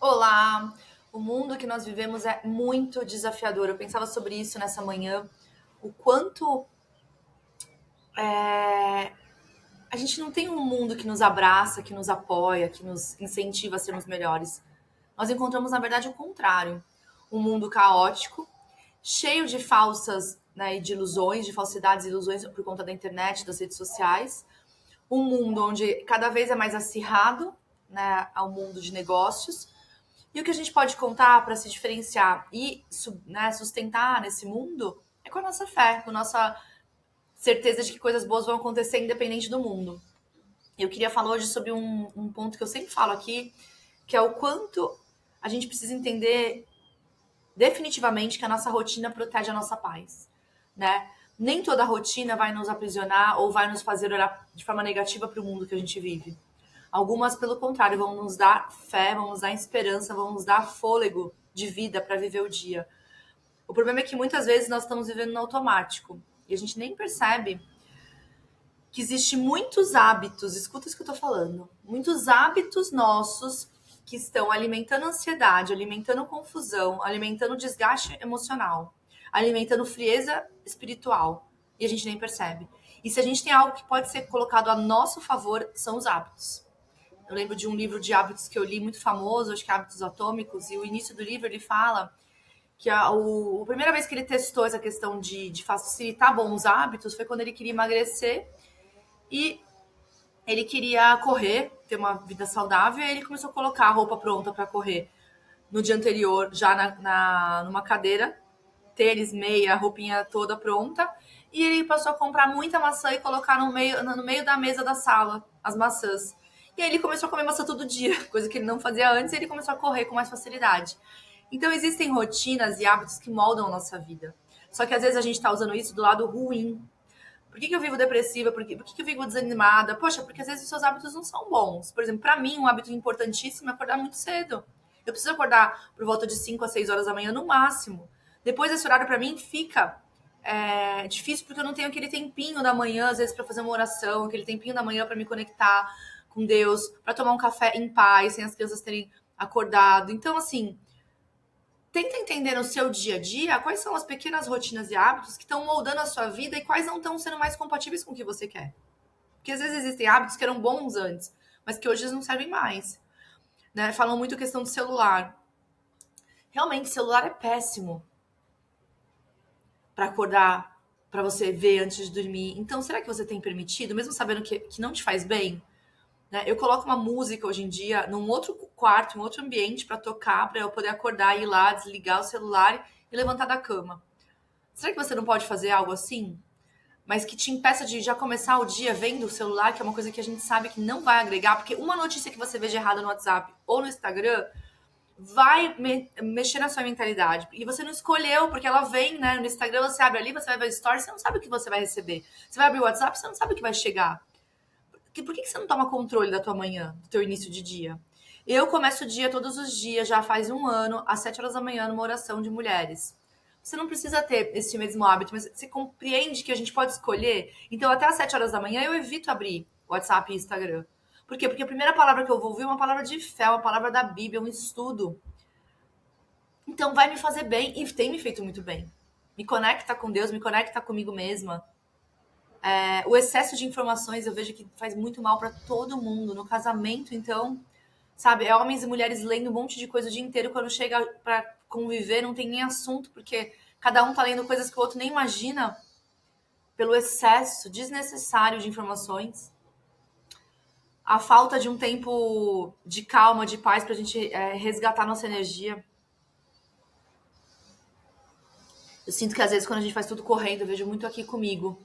Olá! O mundo que nós vivemos é muito desafiador. Eu pensava sobre isso nessa manhã, o quanto a gente não tem um mundo que nos abraça, que nos apoia, que nos incentiva a sermos melhores. Nós encontramos, na verdade, o contrário. Um mundo caótico, cheio de falsas, né, e de ilusões, de falsidades e ilusões por conta da internet, das redes sociais. Um mundo onde cada vez é mais acirrado, né, ao mundo de negócios. E o que a gente pode contar para se diferenciar e né, sustentar nesse mundo é com a nossa fé, com a nossa certeza de que coisas boas vão acontecer independente do mundo. Eu queria falar hoje sobre um ponto que eu sempre falo aqui, que é o quanto a gente precisa entender definitivamente que a nossa rotina protege a nossa paz, né? Nem toda rotina vai nos aprisionar ou vai nos fazer olhar de forma negativa para o mundo que a gente vive. Algumas, pelo contrário, vão nos dar fé, vão nos dar esperança, vão nos dar fôlego de vida para viver o dia. O problema é que muitas vezes nós estamos vivendo no automático e a gente nem percebe que existe muitos hábitos, escuta isso que eu tô falando, muitos hábitos nossos que estão alimentando ansiedade, alimentando confusão, alimentando desgaste emocional, alimentando frieza espiritual e a gente nem percebe. E se a gente tem algo que pode ser colocado a nosso favor, são os hábitos. Eu lembro de um livro de hábitos que eu li muito famoso, acho que é Hábitos Atômicos, e o início do livro ele fala que a primeira vez que ele testou essa questão de facilitar bons hábitos foi quando ele queria emagrecer e ele queria correr, ter uma vida saudável, e aí ele começou a colocar a roupa pronta para correr no dia anterior, já numa cadeira, tênis, meia, roupinha toda pronta, e ele passou a comprar muita maçã e colocar no meio da mesa da sala, as maçãs. E aí ele começou a comer maçã todo dia, coisa que ele não fazia antes, e ele começou a correr com mais facilidade. Então existem rotinas e hábitos que moldam a nossa vida. Só que às vezes a gente está usando isso do lado ruim. Por que eu vivo depressiva? Por que eu vivo desanimada? Poxa, porque às vezes os seus hábitos não são bons. Por exemplo, para mim, um hábito importantíssimo é acordar muito cedo. Eu preciso acordar por volta de 5 a 6 horas da manhã no máximo. Depois desse horário, para mim, fica difícil porque eu não tenho aquele tempinho da manhã, às vezes, para fazer uma oração, aquele tempinho da manhã para me conectar com Deus, para tomar um café em paz, sem as crianças terem acordado. Então, assim, tenta entender no seu dia a dia quais são as pequenas rotinas e hábitos que estão moldando a sua vida e quais não estão sendo mais compatíveis com o que você quer. Porque às vezes existem hábitos que eram bons antes, mas que hoje eles não servem mais. Né? Falam muito a questão do celular. Realmente, celular é péssimo para acordar, para você ver antes de dormir. Então, será que você tem permitido, mesmo sabendo que não te faz bem? Né? Eu coloco uma música hoje em dia num outro quarto, em outro ambiente para tocar, para eu poder acordar, ir lá, desligar o celular e levantar da cama. Será que você não pode fazer algo assim? Mas que te impeça de já começar o dia vendo o celular, que é uma coisa que a gente sabe que não vai agregar, porque uma notícia que você veja errada no WhatsApp ou no Instagram vai mexer na sua mentalidade. E você não escolheu, porque ela vem, né? No Instagram você abre ali, você vai ver o story, você não sabe o que você vai receber. Você vai abrir o WhatsApp, você não sabe o que vai chegar. Por que você não toma controle da tua manhã, do teu início de dia? Eu começo o dia todos os dias, já faz um ano, às 7 horas da manhã, numa oração de mulheres. Você não precisa ter esse mesmo hábito, mas você compreende que a gente pode escolher. Então, até às 7 horas da manhã, eu evito abrir WhatsApp e Instagram. Por quê? Porque a primeira palavra que eu vou ouvir é uma palavra de fé, uma palavra da Bíblia, um estudo. Então, vai me fazer bem e tem me feito muito bem. Me conecta com Deus, me conecta comigo mesma. O excesso de informações eu vejo que faz muito mal para todo mundo. No casamento, então, sabe, é homens e mulheres lendo um monte de coisa o dia inteiro. Quando chega para conviver, não tem nem assunto, porque cada um tá lendo coisas que o outro nem imagina, pelo excesso desnecessário de informações. A falta de um tempo de calma, de paz, pra gente resgatar nossa energia. Eu sinto que às vezes quando a gente faz tudo correndo, eu vejo muito aqui comigo.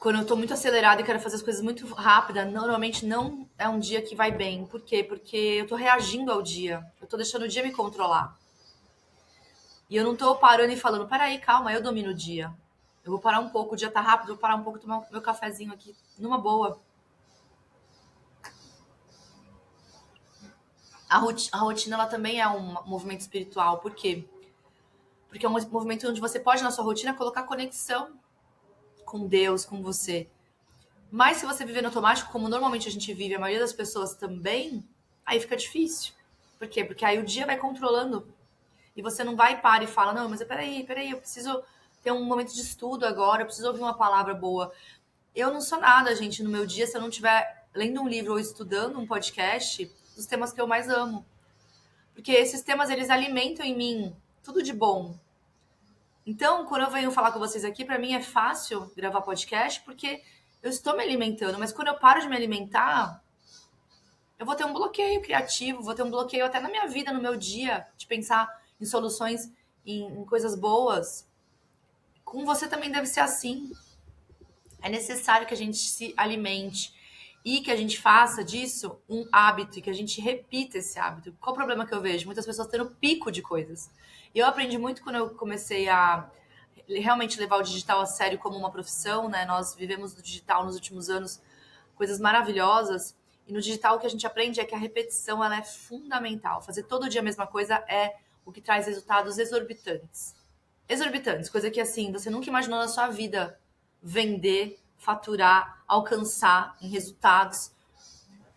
Quando eu tô muito acelerada e quero fazer as coisas muito rápida, normalmente não é um dia que vai bem. Por quê? Porque eu tô reagindo ao dia. Eu tô deixando o dia me controlar. E eu não tô parando e falando, peraí, calma, eu domino o dia. Eu vou parar um pouco, o dia tá rápido, vou parar um pouco, tomar meu cafezinho aqui, numa boa. A rotina, ela também é um movimento espiritual. Por quê? Porque é um movimento onde você pode, na sua rotina, colocar conexão com Deus, com você. Mas se você viver no automático, como normalmente a gente vive, a maioria das pessoas também, aí fica difícil. Por quê? Porque aí o dia vai controlando e você não vai parar e fala, não, mas peraí, eu preciso ter um momento de estudo agora, eu preciso ouvir uma palavra boa. Eu não sou nada, gente, no meu dia, se eu não estiver lendo um livro ou estudando um podcast, dos temas que eu mais amo. Porque esses temas, eles alimentam em mim tudo de bom. Então, quando eu venho falar com vocês aqui, para mim é fácil gravar podcast, porque eu estou me alimentando. Mas quando eu paro de me alimentar, eu vou ter um bloqueio criativo, vou ter um bloqueio até na minha vida, no meu dia, de pensar em soluções, em coisas boas. Com você também deve ser assim. É necessário que a gente se alimente e que a gente faça disso um hábito e que a gente repita esse hábito. Qual o problema que eu vejo? Muitas pessoas tendo pico de coisas. E eu aprendi muito quando eu comecei a realmente levar o digital a sério como uma profissão, né? Nós vivemos do digital nos últimos anos coisas maravilhosas. E no digital o que a gente aprende é que a repetição ela é fundamental. Fazer todo dia a mesma coisa é o que traz resultados exorbitantes. Exorbitantes, coisa que assim, você nunca imaginou na sua vida vender, faturar, alcançar em resultados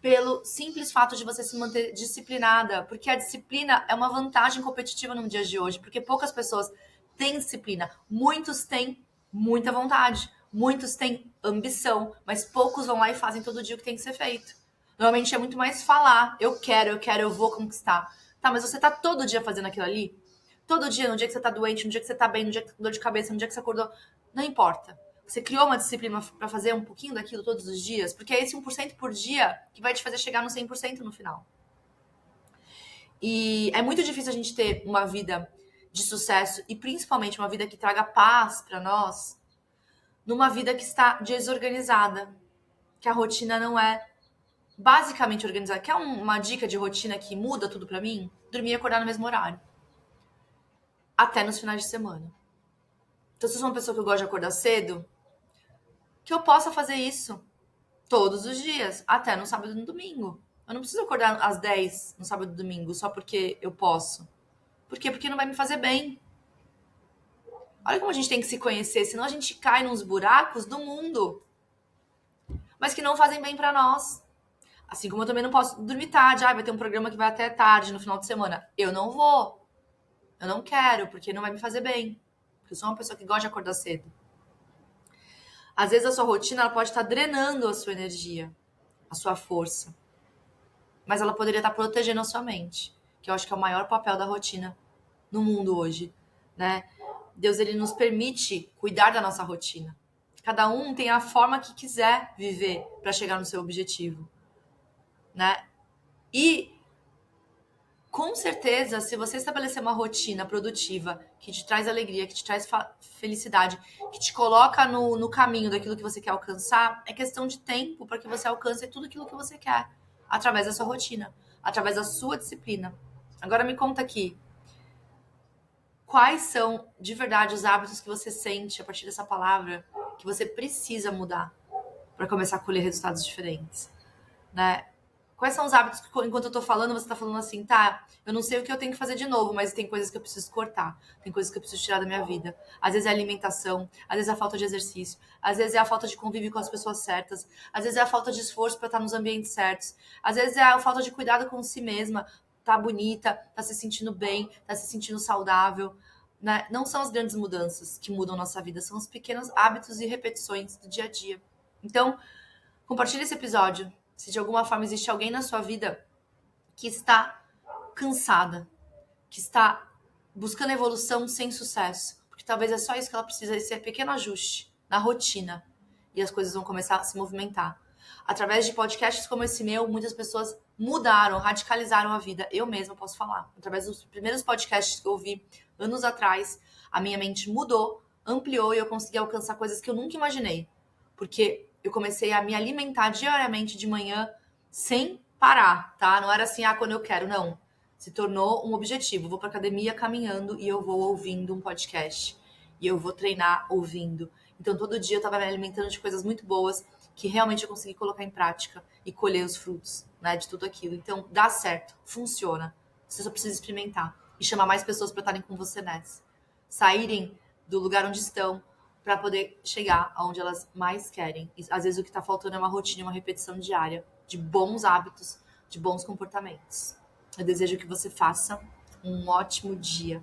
pelo simples fato de você se manter disciplinada, porque a disciplina é uma vantagem competitiva no dia de hoje, porque poucas pessoas têm disciplina, muitos têm muita vontade, muitos têm ambição, mas poucos vão lá e fazem todo dia o que tem que ser feito. Normalmente é muito mais falar, eu quero, eu vou conquistar. Tá, mas você tá todo dia fazendo aquilo ali? Todo dia, no dia que você tá doente, no dia que você tá bem, no dia que tá com dor de cabeça, no dia que você acordou, não importa. Você criou uma disciplina para fazer um pouquinho daquilo todos os dias, porque é esse 1% por dia que vai te fazer chegar no 100% no final. E é muito difícil a gente ter uma vida de sucesso e principalmente uma vida que traga paz para nós, numa vida que está desorganizada, que a rotina não é basicamente organizada. Quer uma dica de rotina que muda tudo para mim? Dormir e acordar no mesmo horário. Até nos finais de semana. Então, se eu sou uma pessoa que eu gosto de acordar cedo, que eu possa fazer isso todos os dias, até no sábado e no domingo. Eu não preciso acordar às 10 no sábado e domingo só porque eu posso. Por quê? Porque não vai me fazer bem. Olha como a gente tem que se conhecer, senão a gente cai nos buracos do mundo, mas que não fazem bem pra nós. Assim como eu também não posso dormir tarde, vai ter um programa que vai até tarde no final de semana. Eu não vou. Eu não quero, porque não vai me fazer bem. Porque eu sou uma pessoa que gosta de acordar cedo. Às vezes a sua rotina ela pode estar drenando a sua energia, a sua força. Mas ela poderia estar protegendo a sua mente, que eu acho que é o maior papel da rotina no mundo hoje, né? Deus ele nos permite cuidar da nossa rotina. Cada um tem a forma que quiser viver para chegar no seu objetivo, né? E com certeza, se você estabelecer uma rotina produtiva que te traz alegria, que te traz felicidade, que te coloca no caminho daquilo que você quer alcançar, é questão de tempo para que você alcance tudo aquilo que você quer através da sua rotina, através da sua disciplina. Agora me conta aqui, quais são de verdade os hábitos que você sente a partir dessa palavra que você precisa mudar para começar a colher resultados diferentes, né? Quais são os hábitos que, enquanto eu tô falando, você tá falando assim, tá, eu não sei o que eu tenho que fazer de novo, mas tem coisas que eu preciso cortar, tem coisas que eu preciso tirar da minha vida. Às vezes é a alimentação, às vezes é a falta de exercício, às vezes é a falta de convívio com as pessoas certas, às vezes é a falta de esforço para estar nos ambientes certos, às vezes é a falta de cuidado com si mesma, tá bonita, tá se sentindo bem, tá se sentindo saudável, né? Não são as grandes mudanças que mudam nossa vida, são os pequenos hábitos e repetições do dia a dia. Então, compartilhe esse episódio. Se de alguma forma existe alguém na sua vida que está cansada, que está buscando evolução sem sucesso, porque talvez é só isso que ela precisa, esse pequeno ajuste na rotina e as coisas vão começar a se movimentar. Através de podcasts como esse meu, muitas pessoas mudaram, radicalizaram a vida. Eu mesma posso falar. Através dos primeiros podcasts que eu ouvi anos atrás, a minha mente mudou, ampliou e eu consegui alcançar coisas que eu nunca imaginei. Porque eu comecei a me alimentar diariamente de manhã sem parar, tá? Não era assim, quando eu quero, não. Se tornou um objetivo. Vou pra academia caminhando e eu vou ouvindo um podcast. E eu vou treinar ouvindo. Então, todo dia eu tava me alimentando de coisas muito boas que realmente eu consegui colocar em prática e colher os frutos, né, de tudo aquilo. Então, dá certo, funciona. Você só precisa experimentar e chamar mais pessoas para estarem com você nessa. Saírem do lugar onde estão para poder chegar aonde elas mais querem. E, às vezes o que está faltando é uma rotina, uma repetição diária de bons hábitos, de bons comportamentos. Eu desejo que você faça um ótimo dia.